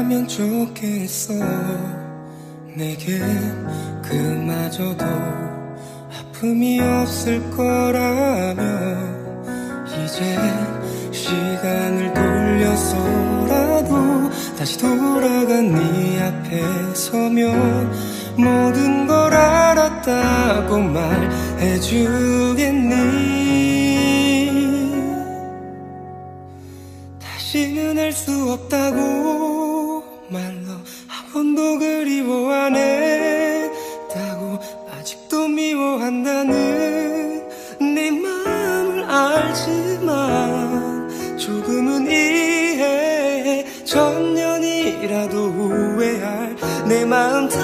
우명이라면 좋겠어. 내겐 그마저도 아픔이 없을 거라면 이제 시간을 돌려서라도 다시 돌아간 네 앞에 서면 모든 걸 알았다고 말해주겠니? 다시는 할 수 없다고 말로 한 번도 그리워 안 했다고 아직도 미워한다는 네 마음을 알지만 조금은 이해해. 천년이라도 후회할 내 마음 다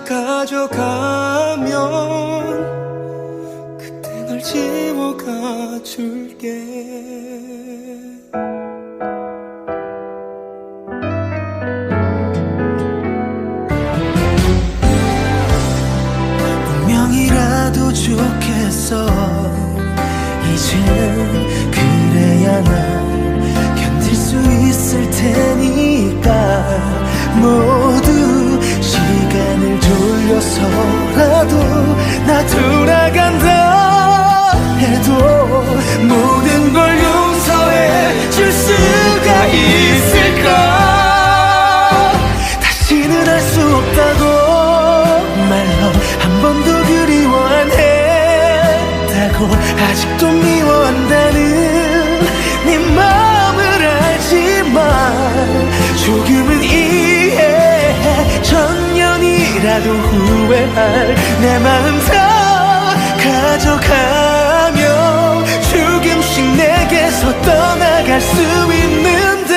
가져가면 그때 널 지워가 줄게. 운명이라도 좋겠어. 이젠 그래야 난 견딜 수 있을 테니까 모두 시간을 돌려서라도 나 돌아간다 해도 모든 걸 용서해 줄 수가 있을까? 다시는 할 수 없다고 말로 한 번도 그리워 안 했다고 아직도 미워한다는 네 마음을 알지만 조금은 이해해. 천년이라도 후회할 내 마음 다 가져가며 조금씩 내게서 떠나갈 수 있는데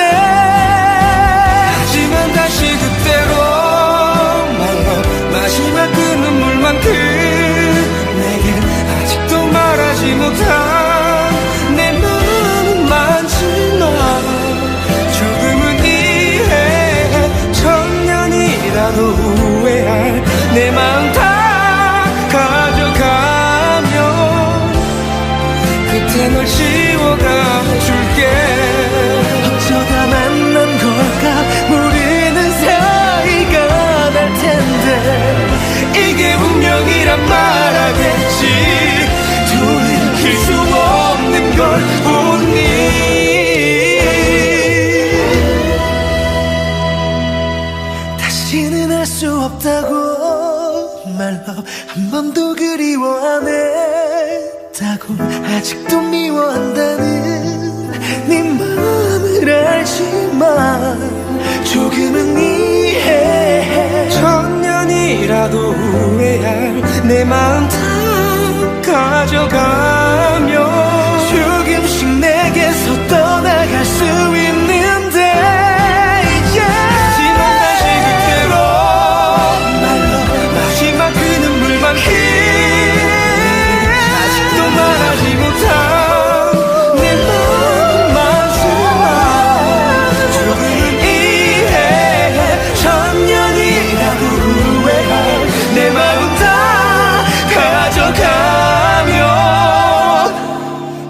하지만 다시 그때로 말로 마지막 그 눈물만큼 내겐 아직도 말하지 못한 내 마음은 많지만 조금은 이해해. 천년이라도 후회할 내 마음 다 가져가면 그때 널 지워가 줄게. 어쩌다 만난 걸까 모르는 사이가 날 텐데 이게 운명이란 말하겠지. 돌이킬 수 없는 걸 보니 다시는 할 수 없다고 말로 한 번도 그리워 안 했다고 아직도 미워한다는 네 마음을 알지만 조금은 이해해. 천년이라도 후회할 내 마음 다 가져가며 조금씩 내게서 떠나갈 수 있는데 하지만 다시 그때로 말로 마지막 그 눈물만큼 아직도 말하지 못한 내 마음 많지만 조금은 이해해. 천년이라도 후회할 내 마음 다 가져가며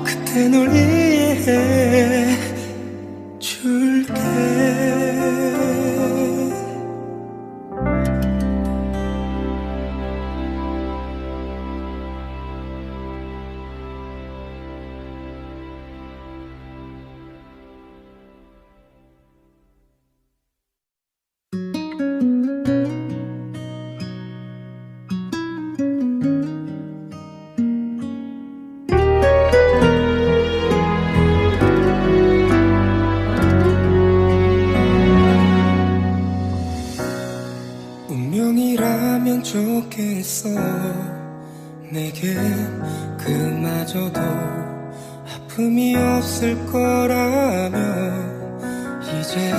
그때 널 이해해 줄게. 운명이라면 좋겠어. 내겐 그마저도 아픔이 없을 거라면 이제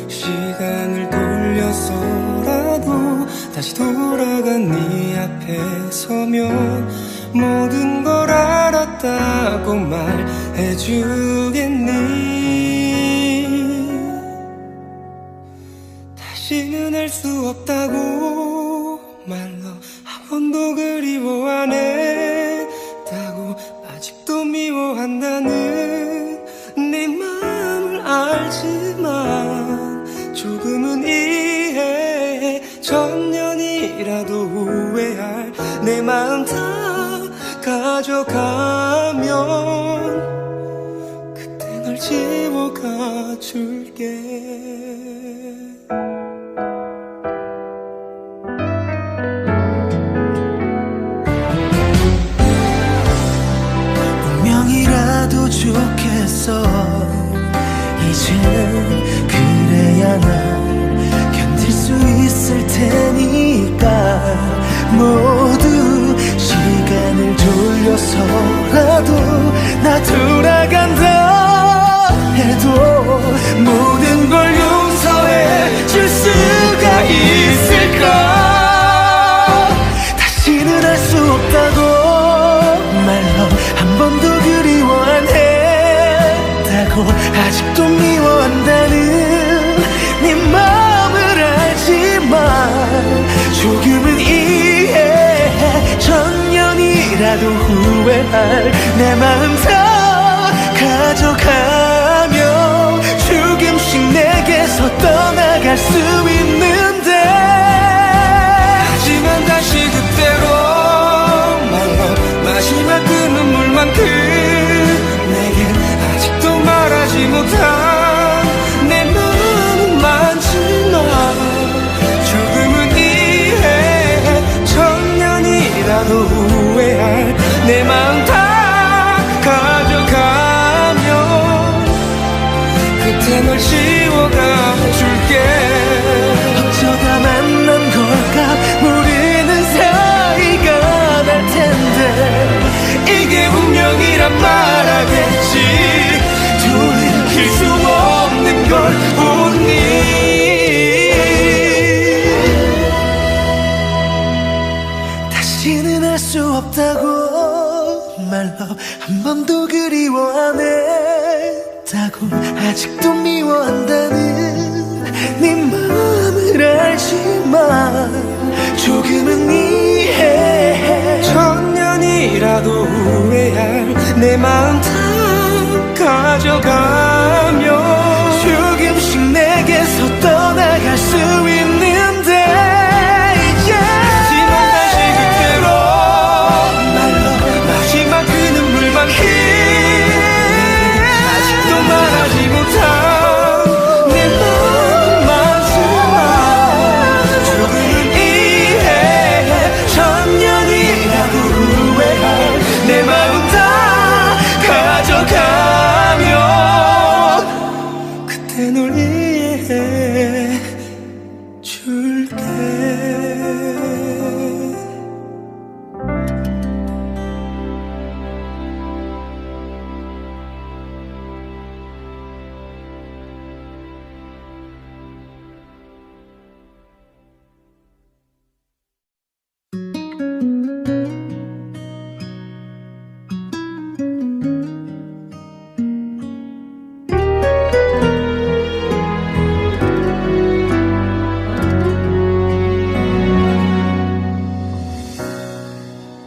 시간을 돌려서라도 다시 돌아간 네 앞에 서면 모든 걸 알았다고 말해주겠니? 다시는 할 수 없다고 말로 한 번도 그리워 안 했다고 아직도 미워한다는 네 마음을 알지만 조금 천년이라도 후회할 내 마음 다 가져가면 그때 널 지워가 줄게. 운명이라도 좋겠어. 이젠 그래야 난 견딜 수 있을 테니까 모두 시간을 돌려서라도 나 돌아간다 해도 모든 걸 용서해 줄 수가 있을까. 다시는 할 수 없다고 말로 한 번도 그리워 안 했다고 아직도 미워한다는 네 마음을 알지만 조금은 이해해. 천년이라도 후회할 내 마음 다 가져가며 조금씩 내게서 떠나갈 수 있는데 하지만 다시 그때로 말로 마지막 그 눈물만큼 내겐 아직도 말하지 못한 내 마음은 많지만 조금은 이해해. 천년이라도 후회할 내 마음 다 가져가면 그때 널 지워가 줄게. 어쩌다 만난 걸까. 모르는 사이가 날 텐데 이게 운명이란 말하겠지. 돌이킬 수 없는 걸 보니 다시는 할 수 없다고 말로 한 번도 그리워 안 했다고 아직도 미워한다는 네 마음을 알지만 조금은 이해해. 천년이라도 후회할 내 마음 다 가져가며 조금씩 내게서 떠나갈 수 있는데 하지만 다시 그때로 말로 마지막 그 눈물만큼 아직도 말하지 못한 내 마음 많지만 조금은 이해해. 천년이라도 후회할 내 마음 다 가져가며 그때 널 이해해 줄게.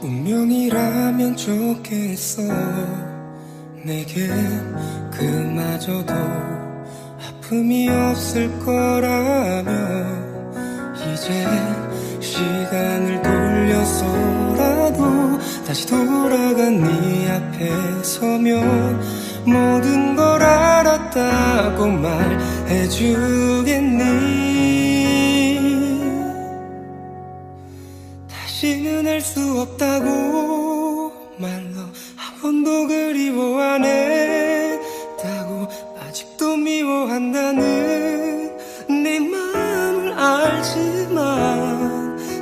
운명이라면 좋겠어. 내겐 그마저도 아픔이 없을 거라면 이제 시간을 돌려서라도 다시 돌아간 네 앞에 서면 모든 걸 알았다고 말해주겠니. 다시는 할 수 없다고 말로 한 번도 그리워 안 했다고 아직도 미워한다는 네 마음을 알지만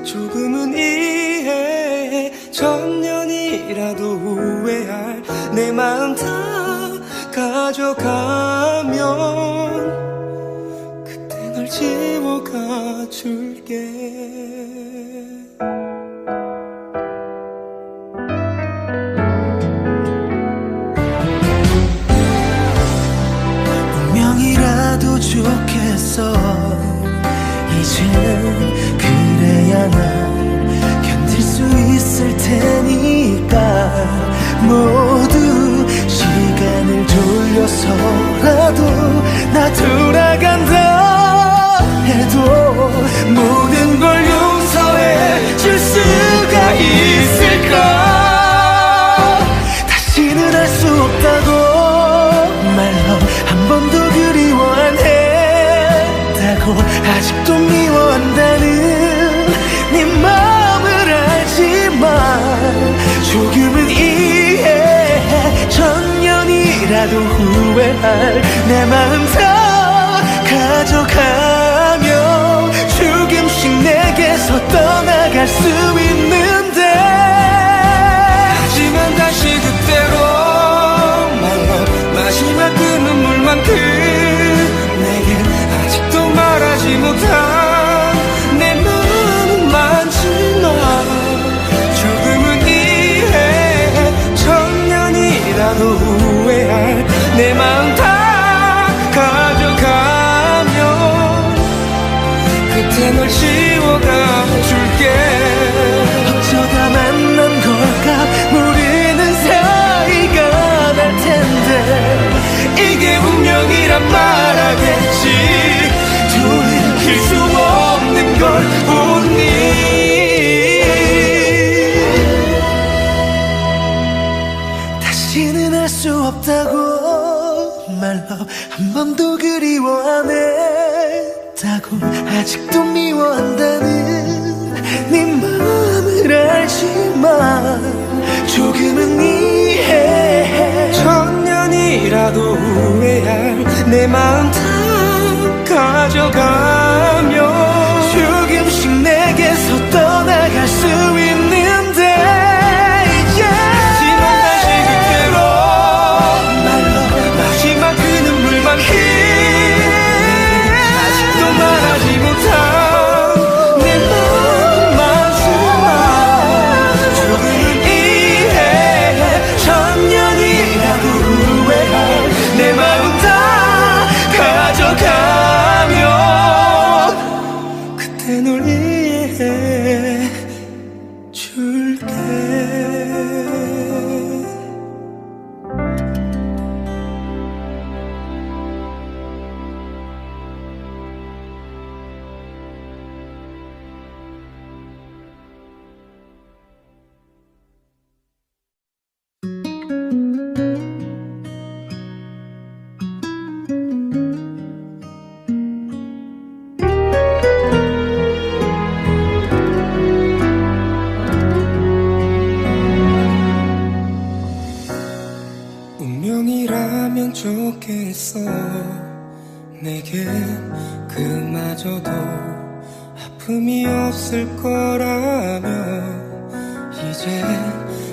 조금은 이해해. 천년이라도 후회할 내 마음 다 가져가면 그때 널 지워가 줄게. 운명이라도 좋겠어. 이젠 그래야 난 견딜 수 있을 테니까 모두 시간을 돌려서라도 나 돌아간다 해도 모든 걸 용서해 천년이라도 후회할 내 마음 다 가져가며 조금씩 내게서 떠나갈 수 있는데 하지만 다시 그때로 말로 마지막 그 눈물만큼 내겐 아직도 말하지 못한 내 마음은 많지만 조금은 이해해 천년이라도 후회할 내 마음 다 가져가면 그때 널 지워가 줄게 어쩌다 만난 걸까 모르는 사이가 날 텐데 이게 운명이란 말하겠지 돌이킬 수 없는 걸 보니 다시는 할 수 없다고 말로 한 번도 그리워 안 했다고 아직도 미워한다는 네 마음을 알지만 조금은 이해해 천년이라도 후회할 내 마음 다 가져가며 조금씩 내게서 떠나갈 수 있는데 하지만 다시 그때로 말로 마지막 그 눈물만큼 아직도 말하지 못한 내 마음 많지만 조금은 이해해 천년이라도 후회할 내 마음 다 가져가며 그때 널 이해해 줄게 운명이라면 좋겠어 내겐 그마저도 아픔이 없을 거라면 이제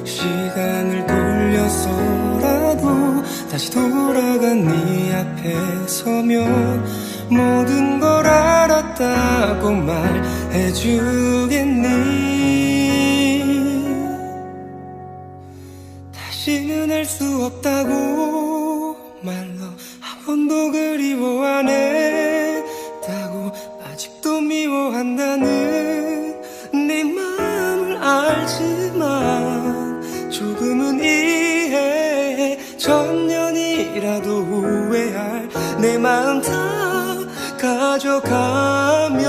시간을 돌려서라도 다시 돌아간 네 앞에 서면 모든 걸 알았다고 말해주겠니 다시는 할 수 없다고 말로 한 번도 그리워 안 했다고 아직도 미워한다는 네 마음을 알지만 조금은 이해해 천년이라도 후회할 내 마음 다 가져가면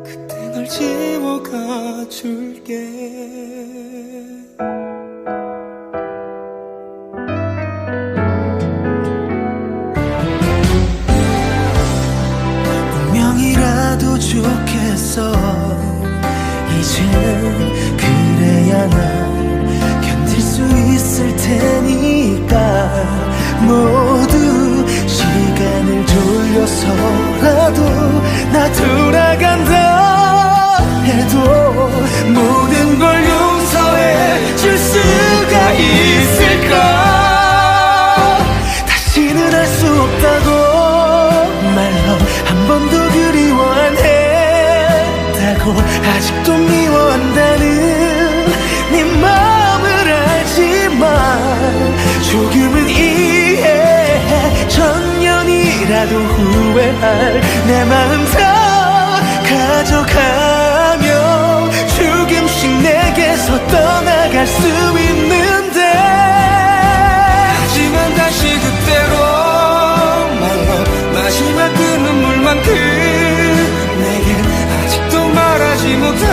그때 널 지워가 줄게 운명이라도 좋겠어 이젠 그래야 난 견딜 수 있을 테니까 모두 시간을 돌려서라도 나 돌아간다 해도 모든 걸 용서해 줄 수가 있을까 다시는 할 수 없다고 말로 한 번도 그리워 안 했다고 아직도 미워한다는 네 마음을 알지만 조금은 이해해 천년이라도 후회할 내 마음 다 가져가며 조금씩 내게서 떠나갈 수 있는데 하지만 다시 그때로 말로 마지막 그 눈물만큼 내겐 아직도 말하지 못한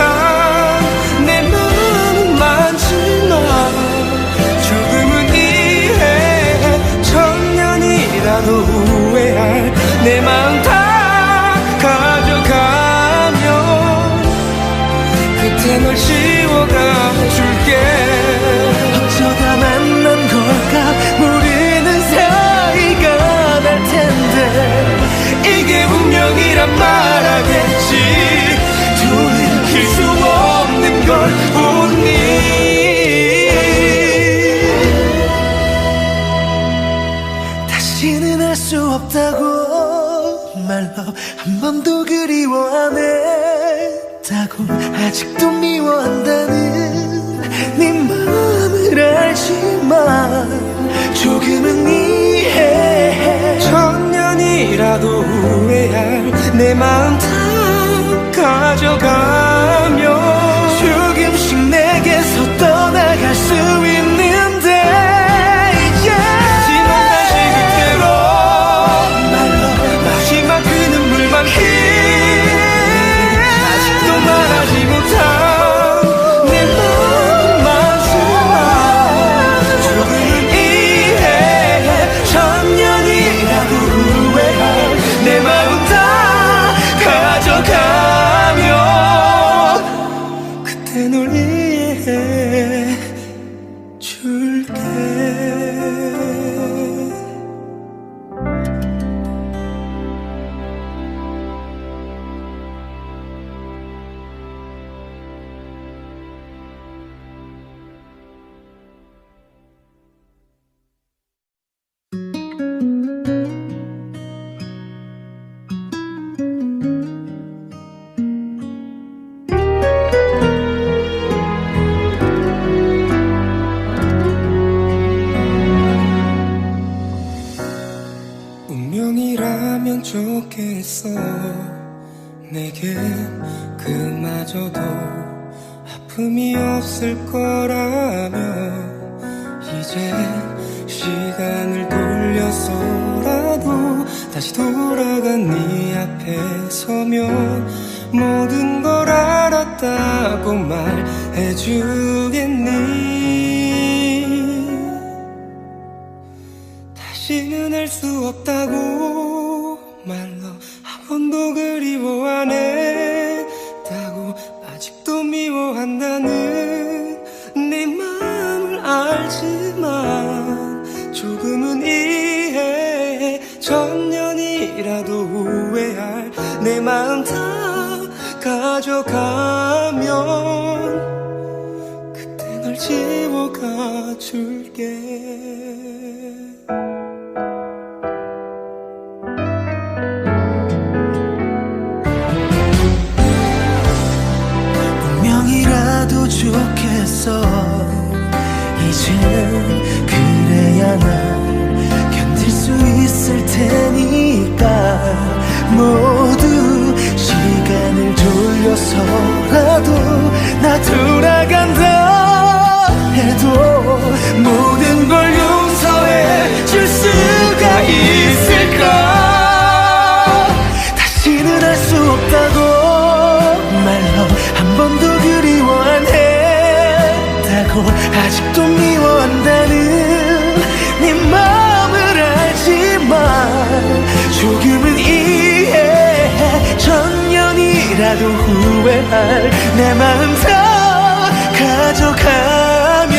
내 마음은 많지만 조금은 이해해 천년이라도 후회할 내 마음 다 다시는 할 수 없다고 말로 한 번도 그리워 안 했다고 아직도 미워한다는 네 마음을 알지만 조금은 이해해. 천년이라도 후회할 내 마음 다 가져가며 조금씩 내게서 떠나갈 수 있는데 하지만 다시 그대로 말로 마지막 그 눈물만큼 아직도 말하지 못한 내 마음만큼만 조금은 이해해. 천년이라도 후회할 내 마음 다 가져가며 그때 널 이해해 줄게. 운명이라면 좋겠어. 내겐 그마저도 아픔이 없을 거라면 이제 시간을 돌려서라도 다시 돌아간 네 앞에 서면 모든 걸 알았다고 말해주겠니? 다시는 할 수 없다고 말로 한 번도 그리워 안 했다고 아직도 미워한다는 네 마음을 알지만 조금은 이해해. 천년이라도 후회할 내 마음 다 가져가면 그때 널 지워가 줄게. 운명이라도 좋겠어. 이젠 그래야 날 견딜 수 있을 테니까 모두 시간을 돌려서라도 나 돌아간다 해도 모든 걸 용서해 줄 수가 있을까? 다시는 할 수 없다고 말로 한 번도 그리워 안 했다고 아직도 미워한다는 네 마음을 알지만 조금은 이해해. 천년이라도 후회할 내 마음 다 가져가며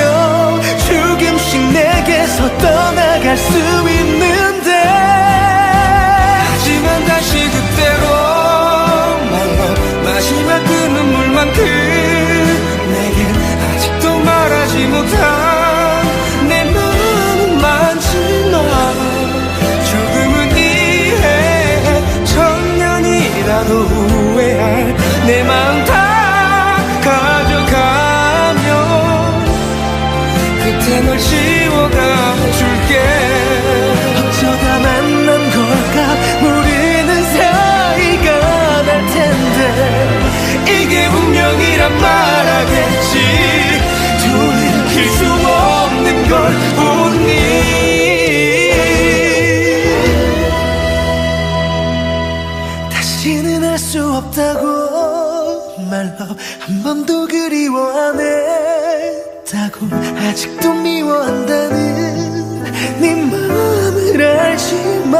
조금씩 내게서 떠나갈 수 있는데 하지만 다시 그대로 말로 마지막 그 눈물만큼 내겐 아직도 말하지 못한 내 마음은 많지만 조금은 이해해. 천년이라도 후회할 내 마음 다 가져가며 그때 널 지워가 줄게. 어쩌다 만난 걸까? 모르는 사이가 날 텐데 이게 운명이란 말하겠지. 돌이킬 수 없는 걸 보니 다시는 할 수 없다고 말로 한 번도 그리워 안 했다고 아직도 미워한다는 네 마음을 알지만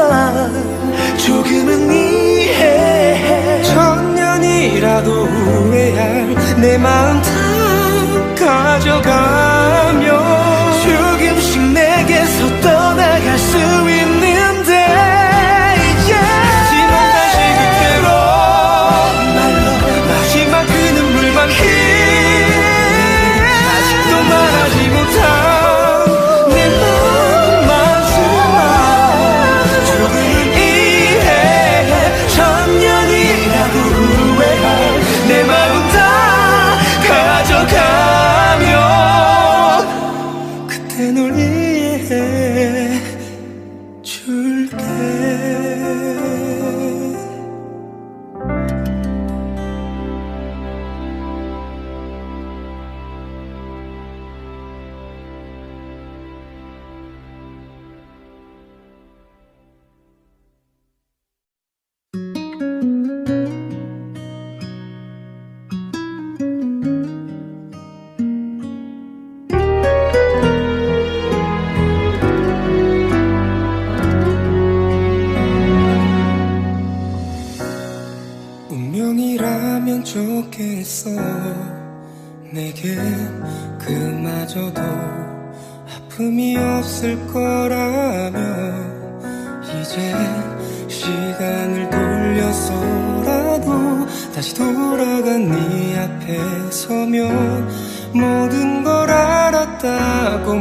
조금은 이해해. 천년이라도 후회할 내 마음 다 가져가며 조금씩 내게서 떠나갈 수 있는데 하지만 다시 그대로 말로 마지막 그 눈물만큼 아직도 말하지 못한 내 마음만큼만 좋겠어. 내겐 그마저도 아픔이 없을 거라면 이제 시간을 돌려서라도 다시 돌아간 네 앞에 서면 모든 걸 알았다고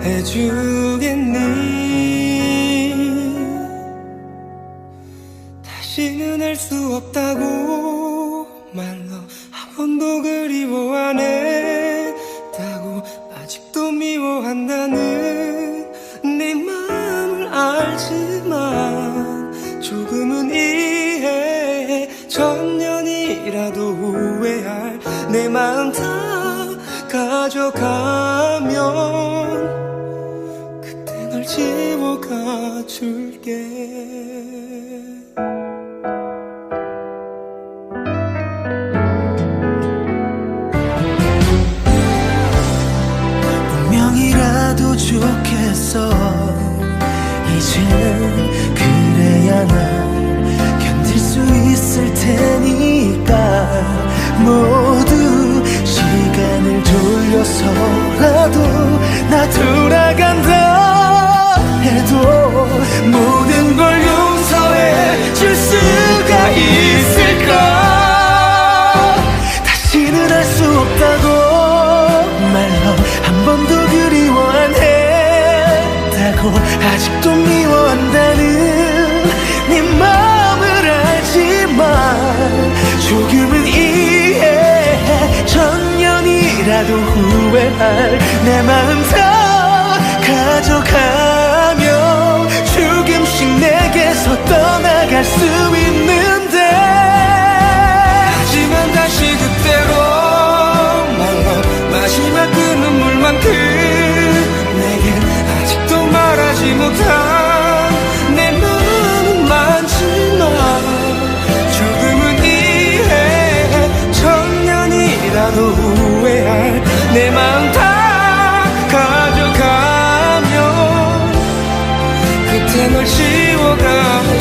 말해주겠니? 다시는 할 수 없다고 말로 한 번도 그리워 안 했다고 아직도 미워한다는 네 마음을 알지만 조금은 이해해. 천년이라도 후회할 내 마음 다 가져가면 그때 널 지워가 줄게. 운명이라도 좋겠어. 이젠 그래야 날 견딜 수 있을 테니까 모두 시간을 돌려서라도 나 돌아간다 해도 모든 걸 용서해 줄 수가 있을까? 다시는 할 수 없다고 말로 한 번도 그리워 안 했다고 아직도 미워한다는 네 마음을 알지만 조금은 이해해. 천년이라도 후회할 내 마음 다 가져가며 조금씩 내게서 떠나갈 수 있는데 하지만 다시 그때로 말로 마지막 그 눈물만큼 내겐 아직도 말하지 못한 내 마음은 많지만 조금은 이해해. 천년이라도 후회할 내 마음 다 가져가면 그때 널 지워가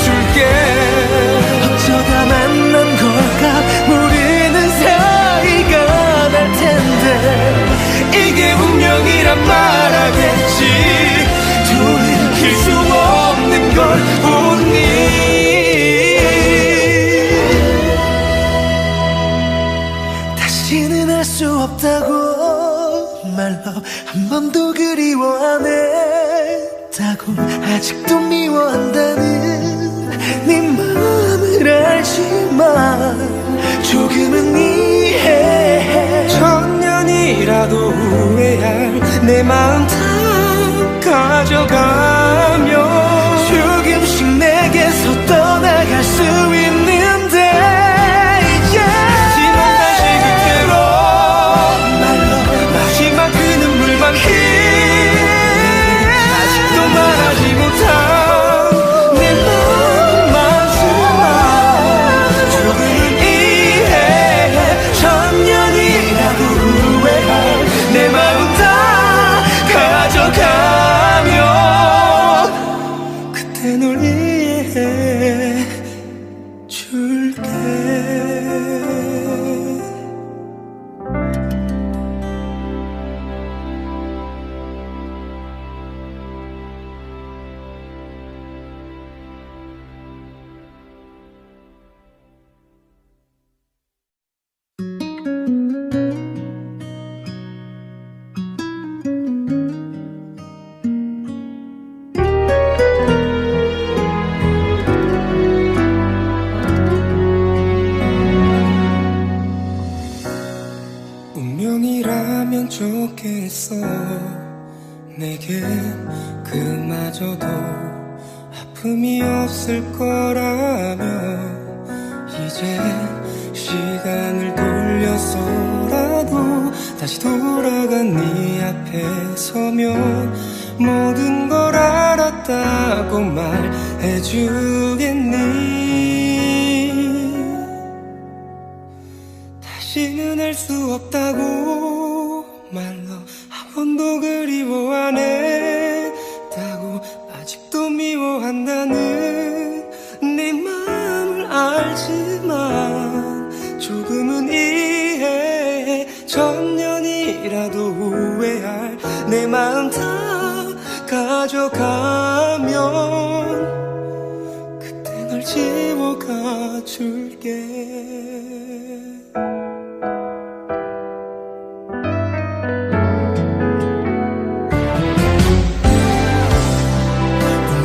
줄게. 어쩌다 만난 걸까? 모르는 사이가 날 텐데 이게 운명이란 말하겠지. 돌이킬 수 없는 걸 보니 다시는 할 수 없다고 말로 한 번도 그리워 안 했다고 아직도 미워한다는 네 마음을 알지만 조금은 이해해. 천년이라도 후회할 내 마음 다 가져가며 조금씩 내게서 떠나갈 수 있는데 하지만 다시 그때로 말로 마지막 그 눈물만큼 아직도 말하지 못한 내 마음 많지만 조금은 이해해. 천년이라도 후회할 내 마음 다 가져가며 그때 널 이해해 줄게. 운명이라면 좋겠어. 내겐 그마저도 아픔이 없을 거라면 이제 시간을 돌려서라도 다시 돌아간 네 앞에 서면 모든 걸 알았다고 말해주겠니? 다시는 할 수 없다고 말로 한 번도 그리워 안 했다고 아직도 미워한다는 네 마음을 알지만 조금 조금은 이해해. 천년이라도 후회할 내 마음 다 가져가면 그때 널 지워가 줄게.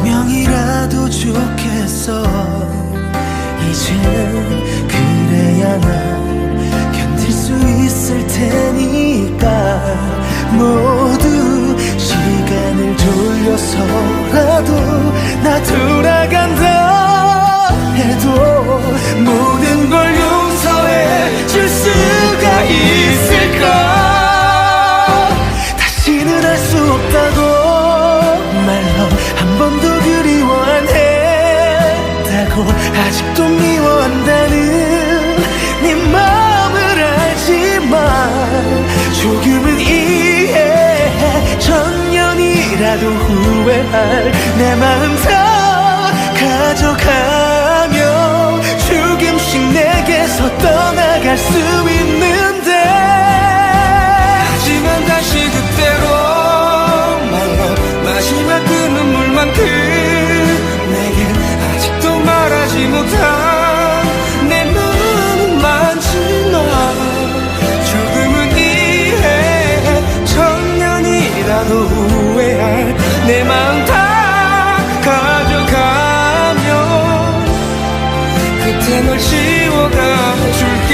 운명이라도 좋겠어. 이젠 그래야 난 견딜 수 있을 테니까. 모두 시간을 돌려서라도 나 돌아간다 해도 모든 걸 용서해 줄 수가 있을까. 다시는 할 수 없다고 말로 한 번도 그리워 안 했다고 아직도 미워한다는 네 마음을 알지만 조금은 이해해. 천년이라도 후회할 내 마음 다 가져가며 조금씩 내게서 떠나갈 수 있는데. 하지만 다시 그때로 말로 마지막 그 눈물만큼 내겐 아직도 말하지 못한 내 마음은 많지만 조금은 이해해. 천년이라도 후회할 내 마음 다 가져가면 그때 널 지워가 줄게.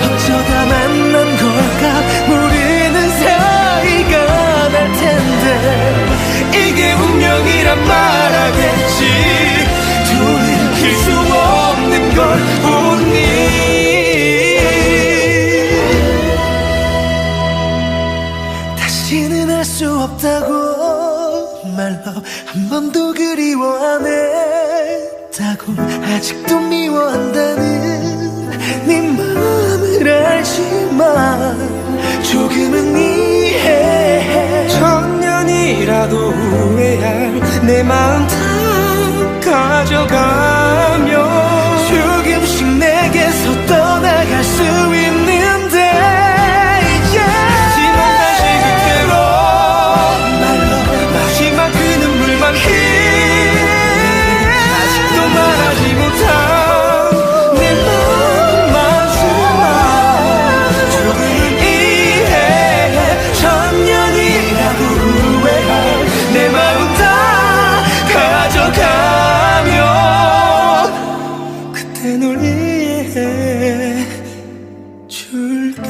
어쩌다 만난 걸까. 모르는 사이가 날 텐데 이게 운명이란 말하겠지. 돌이킬 수 없는 걸 보니. 다시는 할 수 없다고 말로 한 번도 그리워 안 했다고 아직도 미워한다는 네 마음을 알지만 조금은 이해해. 천년이라도 후회할 내 마음 다 가져가며 조금씩 내게서 떠나갈 수 있는데. 하지만 다시 그때로 말로 마지막 그 눈물만큼 아직도 말하지 못한 내 마음 많지만 조금은 이해해. 천년이라도 후회할 내 마음 다 가져가며 그때 널 이해해 줄게.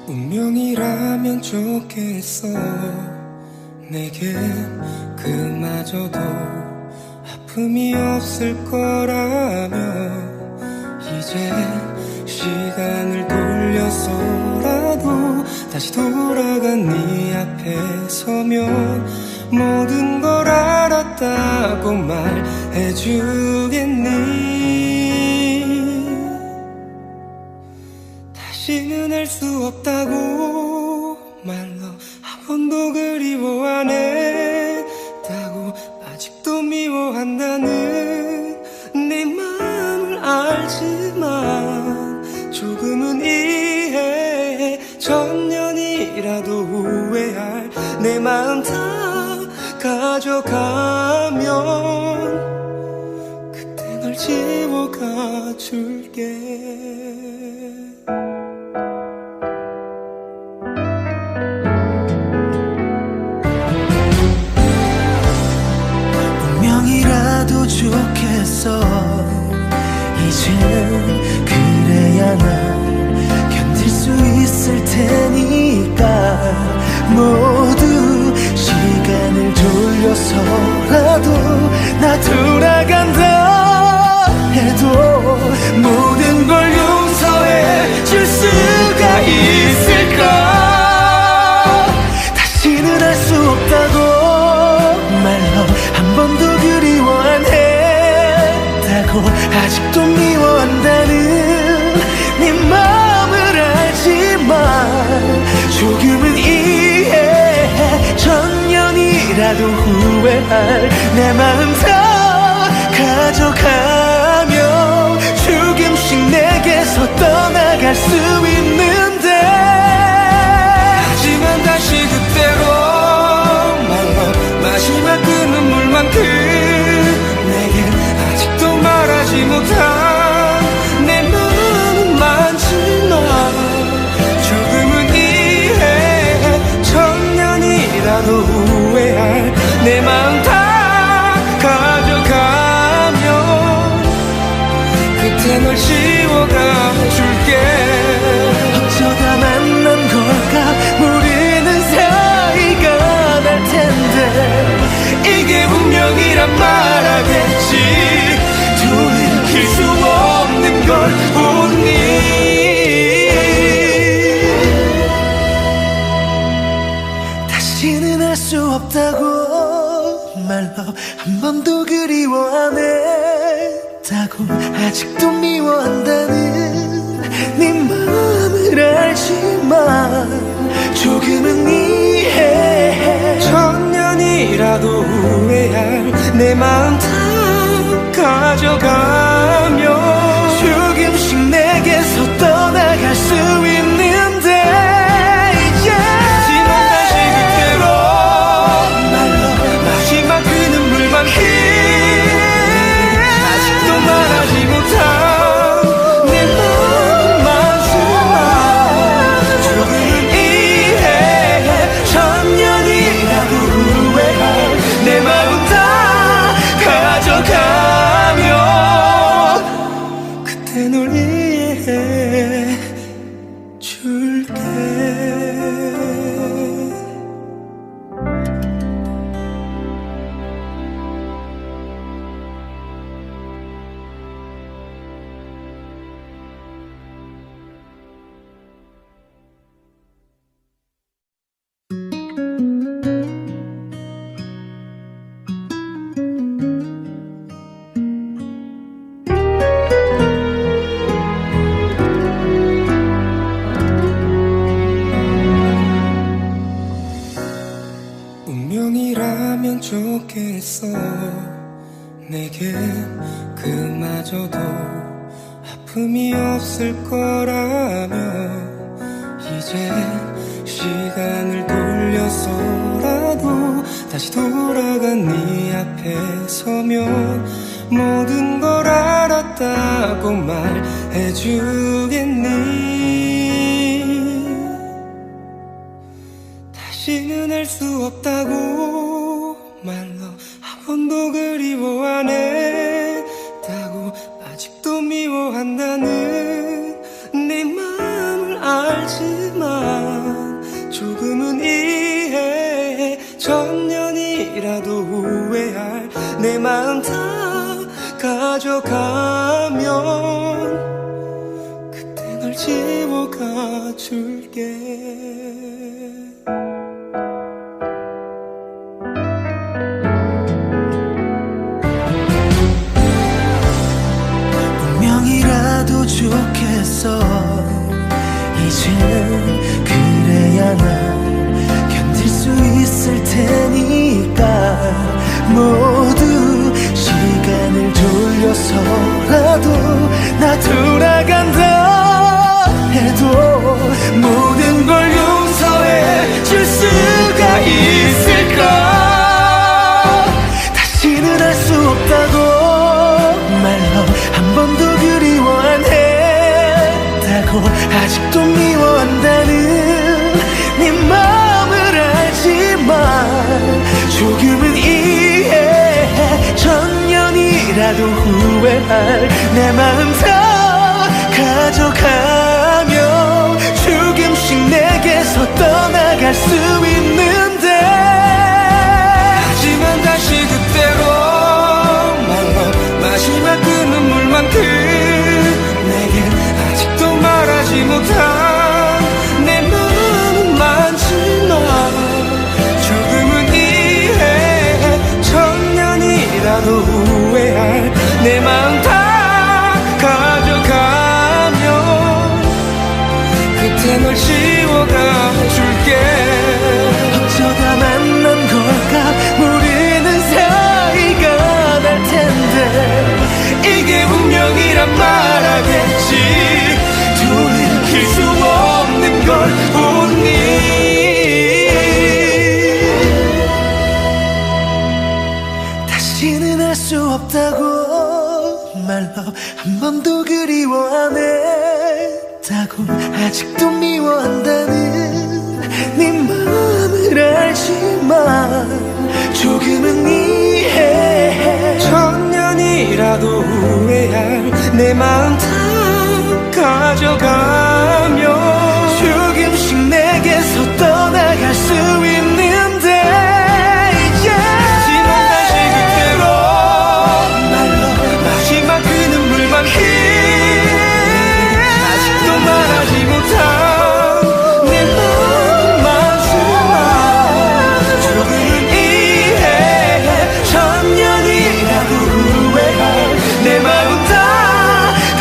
운명이라면 좋겠어. 내겐 그마저도 아픔이 없을 거라며 이제 시간을 돌려서라도 다시 돌아간 네 앞에 서면 모든 걸 알았다고 말해주겠니. 다시는 할 수 없다고 말로 한 번도 그리워 안 했다고 아직도 미워한다는 네 마음을 알지만 조금은 이해해. 천년이라도 후회할 내 마음 다 가져가면 그때 널 지워가 줄게. 운명이라도 좋겠어. 이젠 그래야 난 견딜 수 있을 테니까. 모두 시간을 돌려서라도 나 돌아간다 천년이라도 후회할 내 마음 다 가져가며 조금씩 내게서 떠나갈 수 있는데 하지만 다시 그때로 말로 마지막 그 눈물만큼 내겐 아직도 말하지 못한 내 마음은 많지만 조금은 이해해 천년이라도 후회할 내 마음 다 가져가며 그때 널 지워가 줄게 어쩌다 만난 걸까 모르는 사이가 날 텐데 이게 운명이란 말하겠지 돌이킬 수 없는 걸 보니 다시는 할 수 없다고 말로 한 번도 그리워 안 했다고 아직도 미워한다는 네 마음을 알지만 조금은 이해해 천년이라도 후회할 내 마음 다 가져가며 조금씩 내게서 떠나갈 수 있는데 하지만 다시 그때로 말로 마지막 그 눈물만큼 아직도 말하지 못한 내 마음 많지만 조금은 이해해 천년이라도 후회할 내 마음 다 가져가며 그때 널 이해해 줄게 운명이라면 좋겠어 내겐 그마저도 아픔이 없을 거라면 이제 시간을 돌려서라도 다시 돌아간 네 앞에 서면 모든 걸 알았다고 말해주겠니 다시는 할 수 없다고 말로 한 번도 그리워 안 했다고 아직도 미워한다는 네 마음을 알지만 조금은 이해해 천년이라도 후회할 내 마음 다 가져가면 그때 널 지워가 줄게 운명이라도 좋겠어 이젠 그래야 난 견딜 수 있을 테니까 모두 시간을 돌려서라도 나 돌아간다 해도 모든 걸 용서해 줄 수가 있을까 다시는 할 수 없다고 말로 한 번도 그리워 안 했다고 아직도 미워한다는 네 마음을 알지만 조금은 이해해 천년이라도 후회할 내 마음 다 가져가며 조금씩 내게서 떠나갈 수 있는데 하지만 다시 그때로 말로 마지막 그 눈물만큼 내겐 아직도 말하지 못한 내 마음은 많지만 조금은 이해해 천년이라도 후회할 내 마음 다 가져가며 그때 널 지워가 줄게 걸 보니 다시는 할 수 없다고 말로 한 번도 그리워 안 했다고 아직도 미워한다는 네 마음을 알지만 조금은 이해해 천년이라도 후회할 내 마음 다 가져가며 조금씩 내게서 떠나갈 수 있는데 하지만 다시 그대로 말로 마지막 그 눈물만큼 아직도 말하지 못한 내 마음만큼만 조금은 이해해 천년이라도 후회할 내 마음 다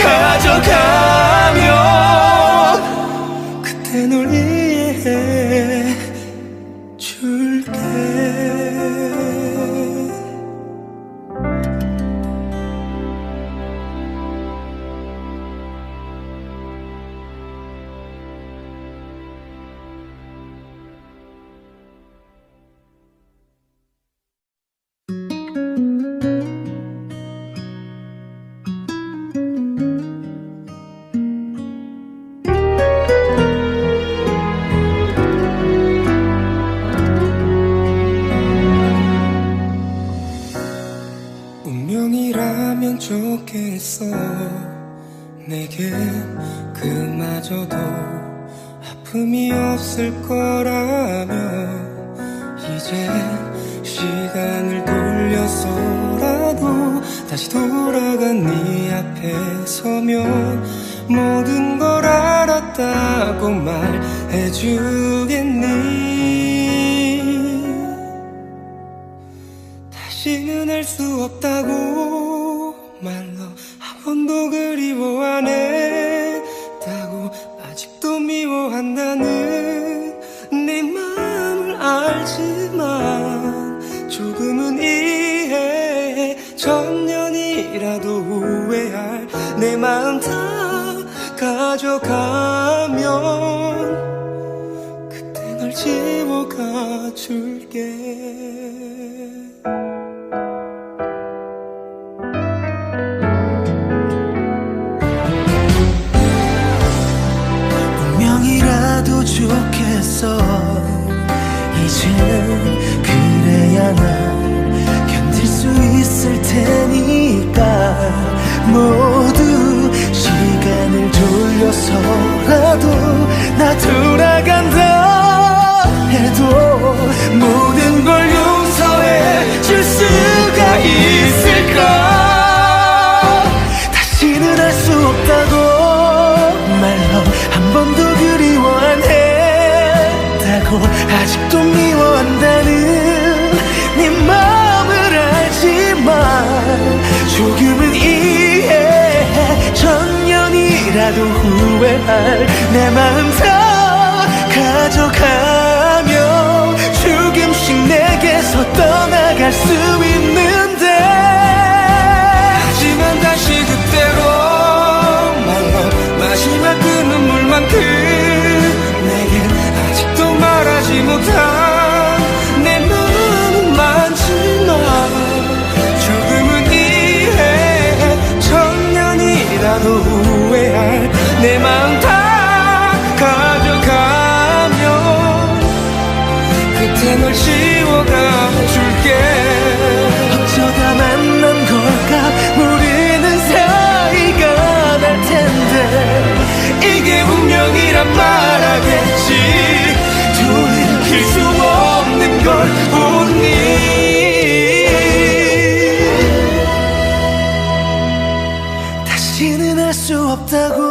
가져가며 그때 널 이해해 줄게 운명이라면 좋겠어 내겐 그마저도 아픔이 없을 거라면 이제 시간을 돌려서라도 다시 돌아간 네 앞에 서면 모든 걸 알았다고 말해주겠니 다시는 할 수 없다고 말로 한 번도 그리워 안 했다고 아직도 미워한다는 네 마음을 알지만 조금은 이해해 천년이라도 후회할 내 마음 다 가져가면 그때 널 지워가 줄게 운명이라도 좋겠어 이제는 그래야 난 견딜 수 있을 테니까 모두 시간을 돌려서라도 나 돌아간다 해도 모든 걸 용서해 줄 수가 있을까 다시는 할 수 없다고 말로 한 번도 그리워 안 했다고 아직도 미워한다는 네 마음을 알지만 조금은 이해해 천년이라도 후회할 내 마음 다 가져가며 조금씩 내게서 떠나갈 수 있는데 하지만 다시 그때로 말로 마지막 그 눈물만큼 내겐 아직도 말하지 못한 내 마음은 많지만 조금은 이해해 천년이라도 후회할 내 마음 다 가져가며 그때 널 지워가 줄게 어쩌다 만난 걸까 모르는 사이가 날 텐데 이게 운명이란 말하겠지 돌이킬 수 없는 걸 보니 다시는 할 수 없다고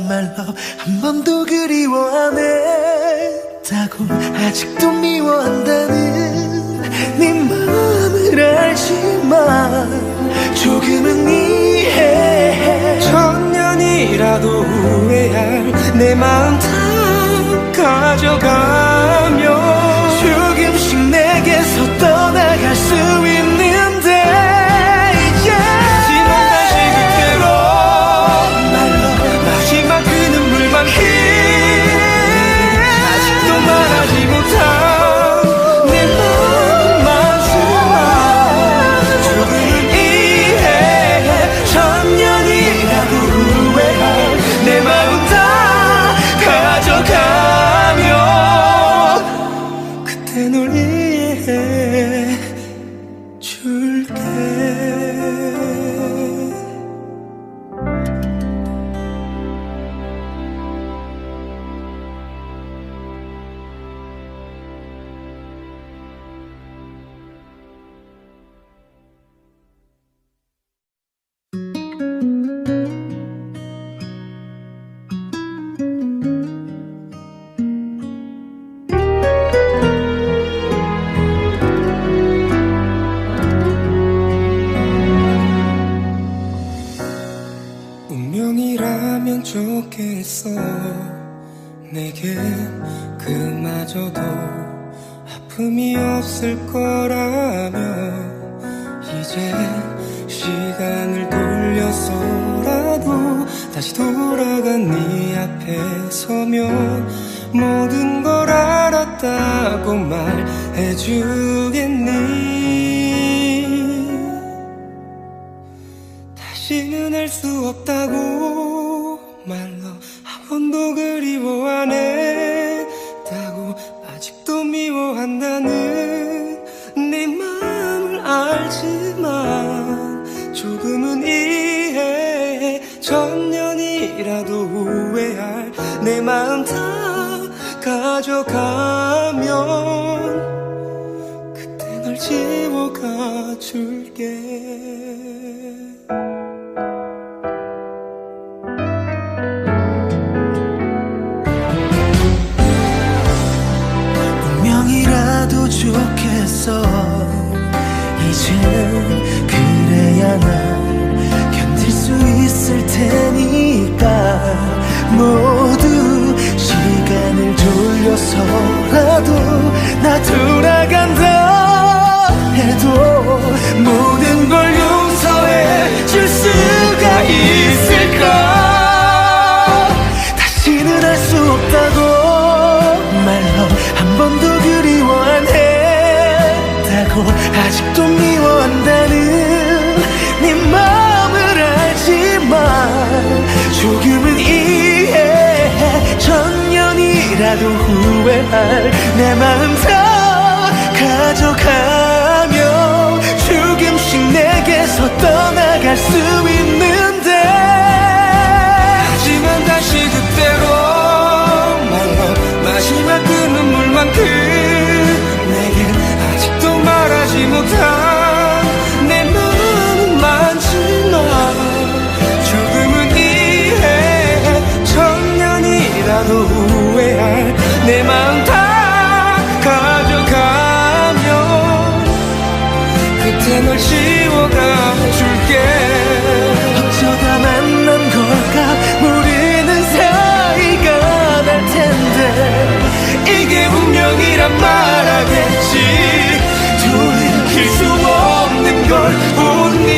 말로 한 번도 그리워 안 했다고 아직도 미워한다는 네 마음을 알지만 조금은 이해해 천년이라도 후회할 내 마음 다 가져가며 조금씩 내게서 떠나갈 수 있는데 하지만 다시 그대로 말로 마지막 그 눈물만큼 내게 그마저도 아픔이 없을 거라면 이제 시간을 돌려서라도 다시 돌아간 네 앞에 서면 모든 걸 알았다고 말해주겠니? 다시는 할 수 없다고 말로 한 번도 그리워 안 했다고 아직도 미워한다는 네 맘을 알지만 조금은 이해해. 천년이라도 후회할 내 마음 다 가져가면 그때 널 지워가 줄게. 운명이라도 좋겠어. 이젠 그래야 난 견딜 수 있을 테니까 모두 시간을 돌려서라도 나 돌아간다 해도 모든 걸 용서해 줄 수가 있을까? 다시는 할 수 없다고 말로 한 번도 그리워 안 했다고 아직도 미워한다는 네 마음을 알지만 조금은 이해해. 천년이라도 후회할 내 마음 다 가져가며 조금씩 내게서 떠나갈 수 있는데 하지만 다시 그때로 말로 마지막 그 눈물만큼 내겐 아직도 말하지 못한 내 마음은 많지만 조금은 이해해. 천년이라도 후회할 내 마음 다 가져가면 그때 널 지워가 줄게. 어쩌다 만난 걸까? 모르는 사이가 날 텐데 이게 운명이란 말하겠지. 돌이킬 수 없는 걸 보니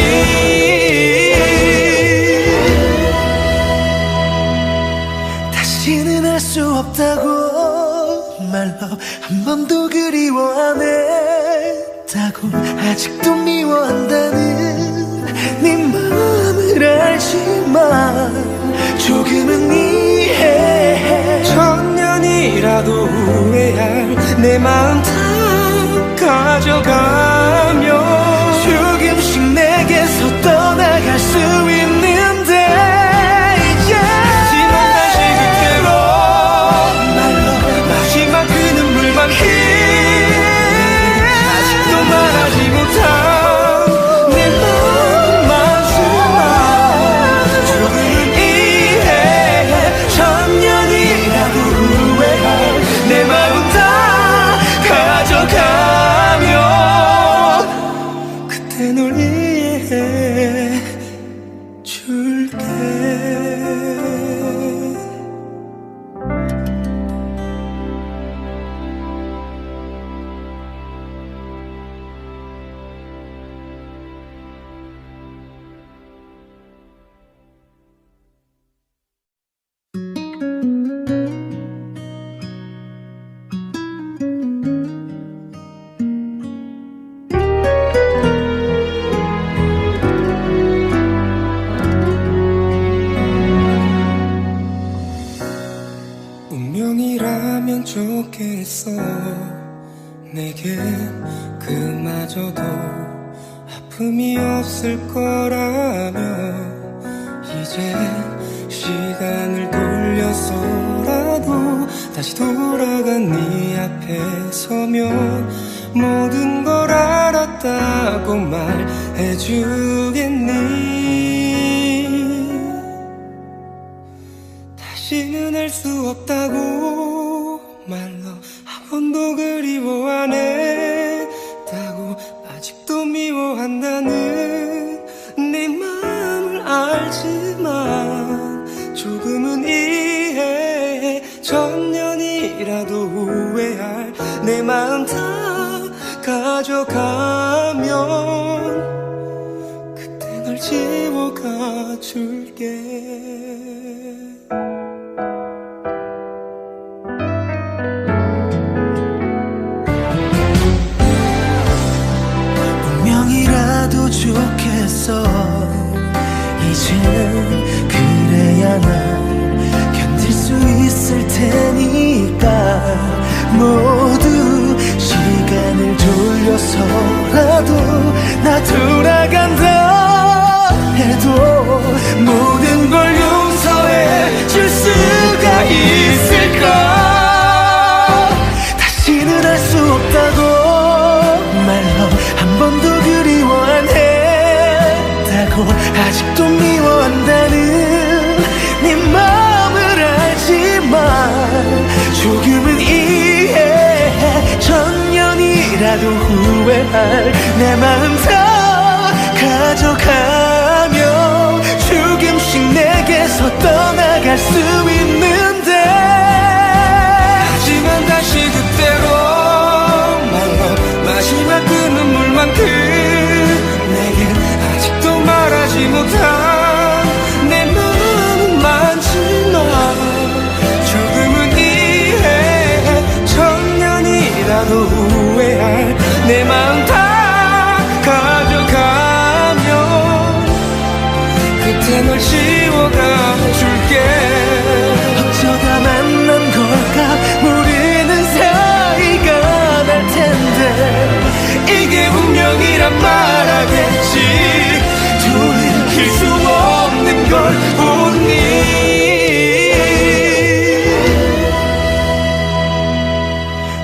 다시는 할 수 없다고 말로 한 번도 그리워 안 했다고 아직도 미워한다는 네 마음을 알지만 조금은 이해해. 천년이라도 후회할 내 마음 다 가져가며 조금씩 내게서 떠나갈 수 있는데 하지만 다시 그때로 말로 마지막 그 눈물만큼 아직도 말하지 못한 내 마음 많지만 조금은 이해해. 천년이라도 후회할 내 마음 다 가져가며 그때 널 이해해 줄게. 운명이라면 좋겠어. 내게 그마저도 아픔이 없을 거라면 이제 시간을 돌려서라도 다시 돌아간 네 앞에 서면 모든 걸 알았다고 말해주겠니? 다시는 할 수 없다고 말로 한 번도 그리워 안 했다고 아직도 미워한다는 네 맘을 알지만 조금은 이해해. 천년 가져가면 그때 널 지워가 줄게. 운명이라도 좋겠어. 이젠 그래야 난 견딜 수 있을 테니까. 모두 시간을 돌려서라도 나 돌아간다 해도 모든 걸 용서해 줄 수가 있을까. 다시는 할 수 없다고 말로 한 번도 그리워 안 했다고 아직도 미워한다는 네 마음을 알지만 조금은 이해해. 천년이라도 후회할 내 마음 다 가져가며 조금씩 내게서 떠나갈 수 있는데. 하지만 다시 그때로 말로 마지막 그 눈물만큼 내겐 아직도 말하지 못한 내 마음은 많지만 조금은 이해해. 천년이라도 후회할 내 마음 다 가져가면 그때 널 지워가 줄게. 어쩌다 만난 걸까. 모르는 사이가 날 텐데 이게 운명이란 말하겠지. 돌이킬 수 없는 걸 보니.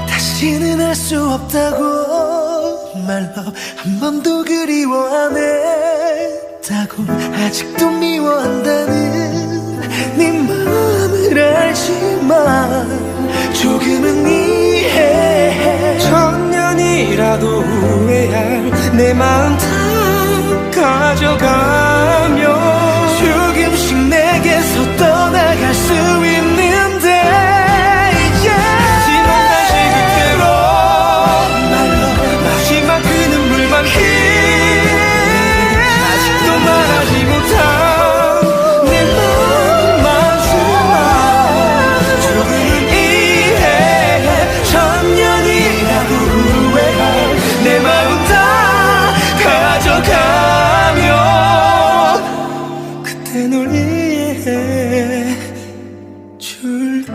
다시는 할 수 없다고 말로 한 번도 그리워 안 했다고 아직도 미워한다는 네 마음을 알지만 조금은 이해해. 천년이라도 후회할 내 마음 다 가져가며 조금씩 내게서 떠나갈 수 있는데. 하지만 다시 그때로 말로 마지막 그 눈물만큼 아직도 말하지 못한 내 마음 많지만 조금은 이해해. 천년이라도 후회할 내 마음 다 가져가며 그때 널 이해해 줄게.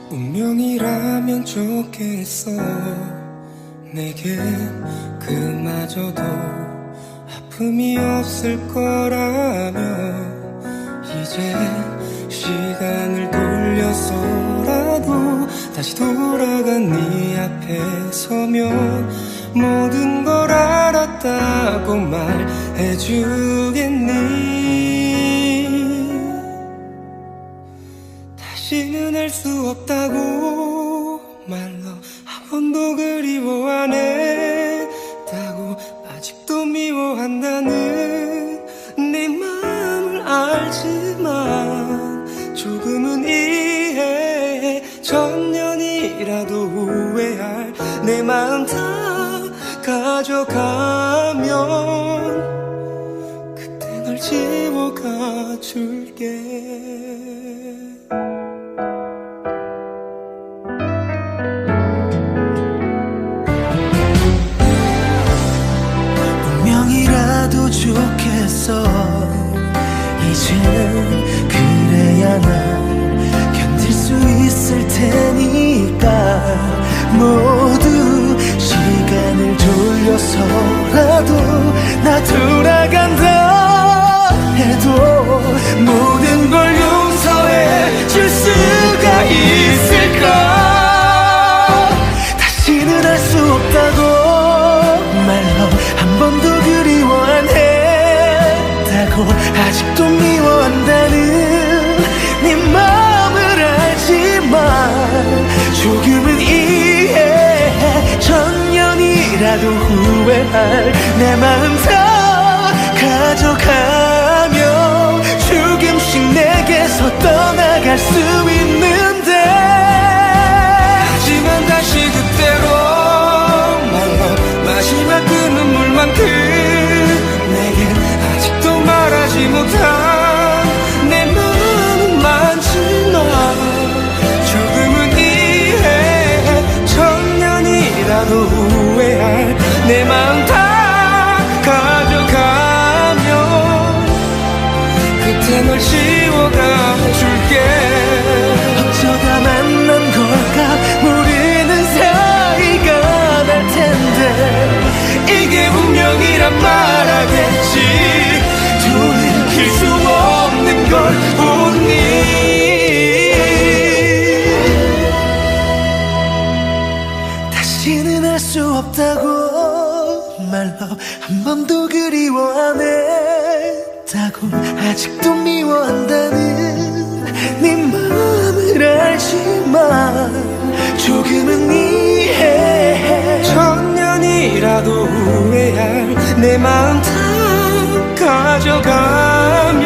운명이라면 좋겠어. 내겐 그마저도 아픔이 없을 거라며 이제 시간을 돌려서라도 다시 돌아간 네 앞에 서면 모든 걸 알았다고 말해주겠니. 다시는 할 수 없다고 말로 한 번도 그리워 안 했다고 아직도 미워한다는 네 마음을 알지만 조금은 이해해. 천년이라도 후회할 내 마음 다 가져가면 그때 널 지워가 줄게. 운명이라도 좋겠어. 이젠 그래야 난 견딜 수 있을 테니까. 모두 시간을 돌려서라도 나 돌아간다 해도 모든 걸 용서해 줄 수가 있을까. 아직도 미워한다는 네 마음을 알지만 조금은 이해해. 천년이라도 후회할 내 마음 다 가져가며 조금씩 내게서 떠나갈 수 있는데 하지만 다시 그때로 말로 마지막 그 눈물만큼 내겐 아직도 말하지 못한 내 마음은 많지만 조금은 이해해. 천년이라도 후회할 내 마음 다 가져가며 그때 널 지워가 줄게. 어쩌다 만난 걸까. 모르는 사이가 날 텐데 이게 운명이란 말하겠지. 돌이킬 수 없는 걸 보니 다시는 할 수 없다고 말로 한 번도 그리워 안 했다고 아직도 미워한다는 네 마음을 알지만 조금은 이해해. 천년이라도 후회할 내 마음 다 가져가며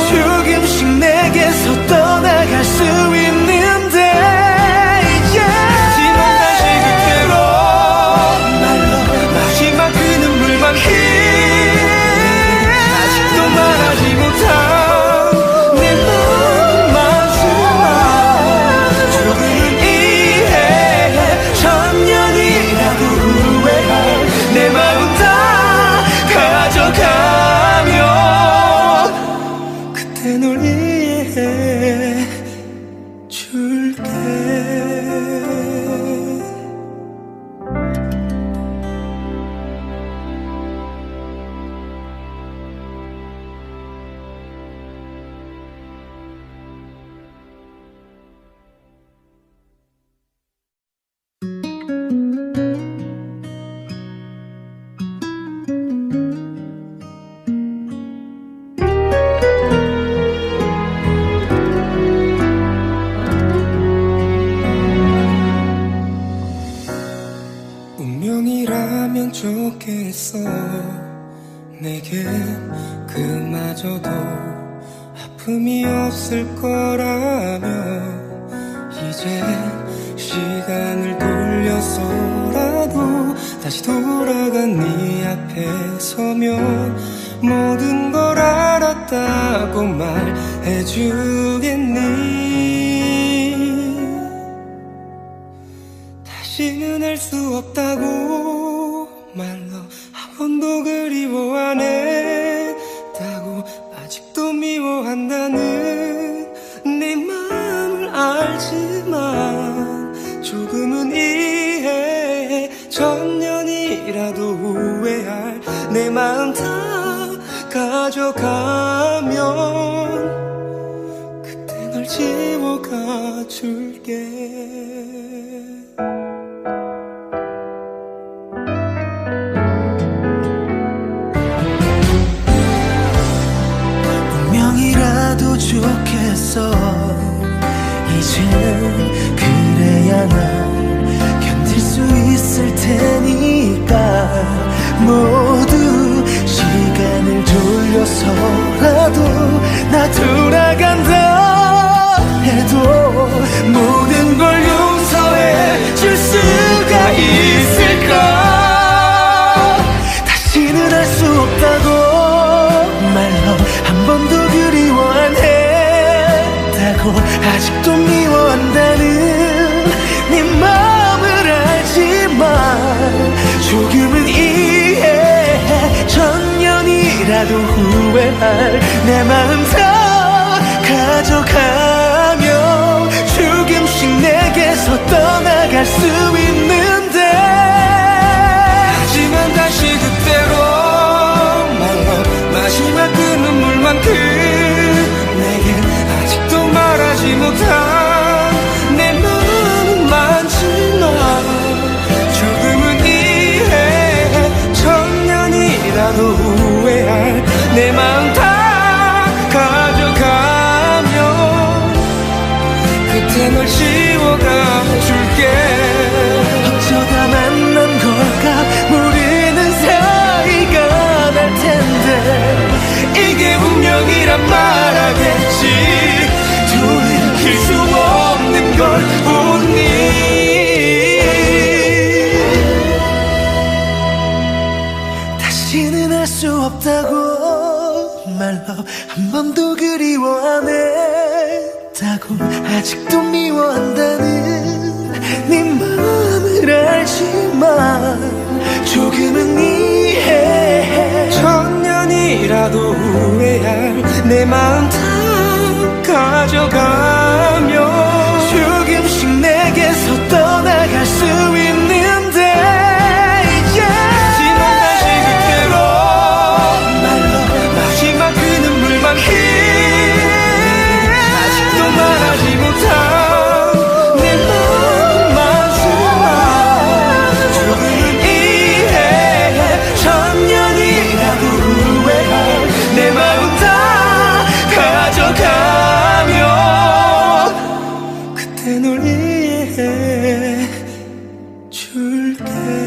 조금씩 내게서 떠나갈 수 있는데 하지만 다시 그때로 말로 마지막 그 눈물만큼 아직도 말하지 못한 내 마음 많지만 조금은 이해해. 천년이라도 후회할 내 마음 다 가져가며 그때 널 이해해 줄게. 운명이라면 좋겠어. 내겐 그마저도 아픔이 없을 거라며 이제 시간을 돌려서라도 다시 돌아간 네 앞에 서면 모든 걸 알았다고 말해주겠니. 다시는 할 수 없다고 말로 한 번도 그리워 안 했다고 아직도 미워한다는 네 마음을 알지만 조금은 이해해. 천년이라도 후회할 내 마음 다 가져가면 그때 널 지워가 줄게. 운명이라도 좋겠어. 이젠 그래야 난 견딜 수 있을 테니까 모두 시간을 돌려서라도 나 돌아간다 해도 모든 걸 용서해 줄 수가 있을까. 다시는 할 수 없다고 말로 한 번도 그리워 안 했다고 아직도 미워한다는 네 마음을 알지만 조금은 이해해. 천년이라도 후회할 내 마음 다 가져가며 조금씩 내게서 떠나갈 수 있는데 하지만 다시 그때로 말로 마지막 그 눈물만큼 내겐 아직도 말하지 못한 내 마음은 많지만 조금은 이해해. 천년이라도 후회할 내 마음 다 없다고 말로 한 번도 그리워 안 했다고 아직도 미워한다는 네 마음을 알지만 조금은 이해해. 천년이라도 후회할 내 마음 다 가져가며 조금씩 내게서 떠나갈 수 있는데 하지만 다시 그대로 말로 마지막 그 눈물만 아직도 말하지 못한 내 마음만 조금은 이해해. 천년이라도 후회할 내 마음 다 가져가며 그때 널 이해해 줄게.